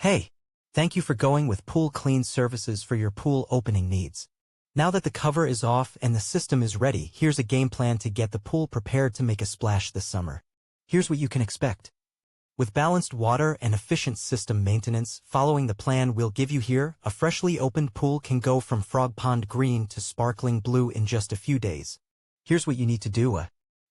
Hey, thank you for going with Pool Kleen Services for your pool opening needs. Now that the cover is off and the system is ready, here's a game plan to get the pool prepared to make a splash this summer. Here's what you can expect. With balanced water and efficient system maintenance, following the plan we'll give you here, a freshly opened pool can go from frog pond green to sparkling blue in just a few days. Here's what you need to do.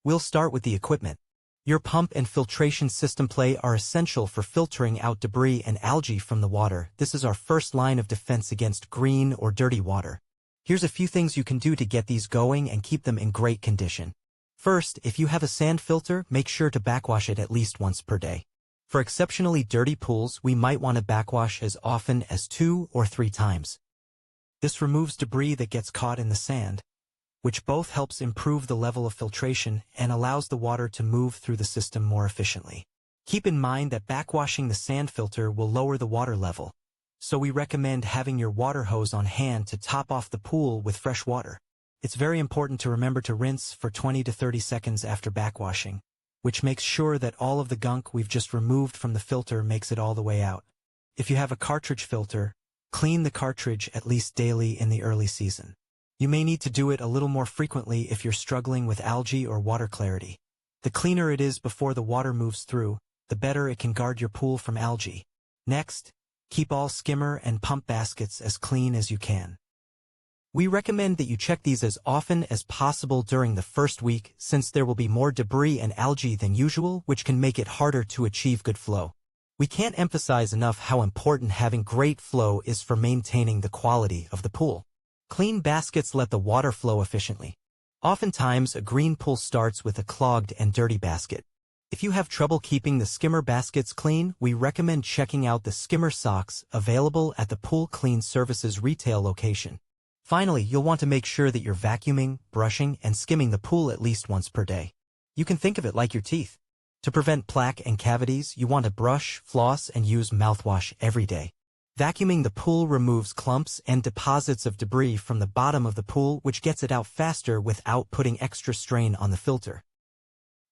We'll start with the equipment. Your pump and filtration system play are essential for filtering out debris and algae from the water. This is our first line of defense against green or dirty water. Here's a few things you can do to get these going and keep them in great condition. First, if you have a sand filter, make sure to backwash it at least once per day. For exceptionally dirty pools, we might want to backwash as often as 2 or 3 times. This removes debris that gets caught in the sand, which both helps improve the level of filtration and allows the water to move through the system more efficiently. Keep in mind that backwashing the sand filter will lower the water level, so we recommend having your water hose on hand to top off the pool with fresh water. It's very important to remember to rinse for 20 to 30 seconds after backwashing, which makes sure that all of the gunk we've just removed from the filter makes it all the way out. If you have a cartridge filter, clean the cartridge at least daily in the early season. You may need to do it a little more frequently if you're struggling with algae or water clarity. The cleaner it is before the water moves through, the better it can guard your pool from algae. Next, keep all skimmer and pump baskets as clean as you can. We recommend that you check these as often as possible during the first week, since there will be more debris and algae than usual, which can make it harder to achieve good flow. We can't emphasize enough how important having great flow is for maintaining the quality of the pool. Clean baskets let the water flow efficiently. Oftentimes, a green pool starts with a clogged and dirty basket. If you have trouble keeping the skimmer baskets clean, we recommend checking out the skimmer socks available at the Pool Kleen Services retail location. Finally, you'll want to make sure that you're vacuuming, brushing, and skimming the pool at least once per day. You can think of it like your teeth. To prevent plaque and cavities, you want to brush, floss, and use mouthwash every day. Vacuuming the pool removes clumps and deposits of debris from the bottom of the pool, which gets it out faster without putting extra strain on the filter.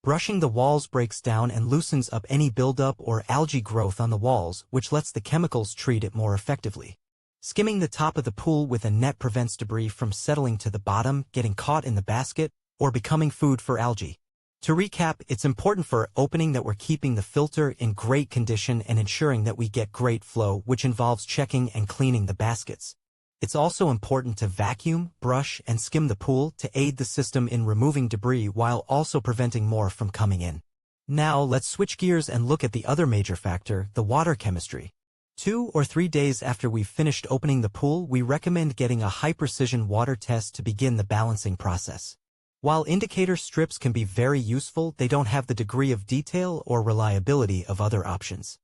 Brushing the walls breaks down and loosens up any buildup or algae growth on the walls, which lets the chemicals treat it more effectively. Skimming the top of the pool with a net prevents debris from settling to the bottom, getting caught in the basket, or becoming food for algae. To recap, it's important for opening that we're keeping the filter in great condition and ensuring that we get great flow, which involves checking and cleaning the baskets. It's also important to vacuum, brush, and skim the pool to aid the system in removing debris while also preventing more from coming in. Now let's switch gears and look at the other major factor, the water chemistry. 2 or 3 days after we've finished opening the pool, we recommend getting a high-precision water test to begin the balancing process. While indicator strips can be very useful, they don't have the degree of detail or reliability of other options.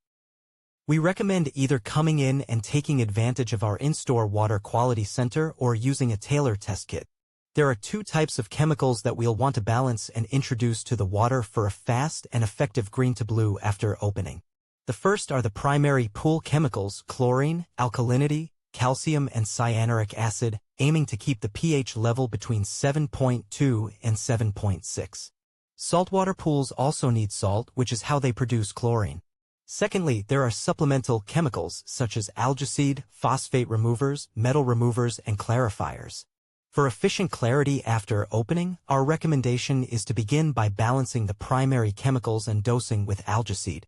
We recommend either coming in and taking advantage of our in-store water quality center or using a Taylor test kit. There are 2 types of chemicals that we'll want to balance and introduce to the water for a fast and effective green to blue after opening. The first are the primary pool chemicals, chlorine, alkalinity, calcium, and cyanuric acid, aiming to keep the pH level between 7.2 and 7.6. Saltwater pools also need salt, which is how they produce chlorine. Secondly, there are supplemental chemicals such as algicide, phosphate removers, metal removers, and clarifiers. For efficient clarity after opening, our recommendation is to begin by balancing the primary chemicals and dosing with algicide.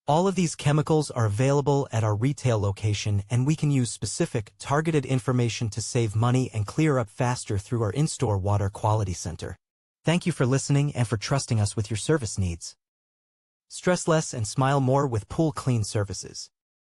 All of these chemicals are available at our retail location, and we can use specific, targeted information to save money and clear up faster through our in-store water quality center. Thank you for listening and for trusting us with your service needs. Stress less and smile more with Pool Kleen Services.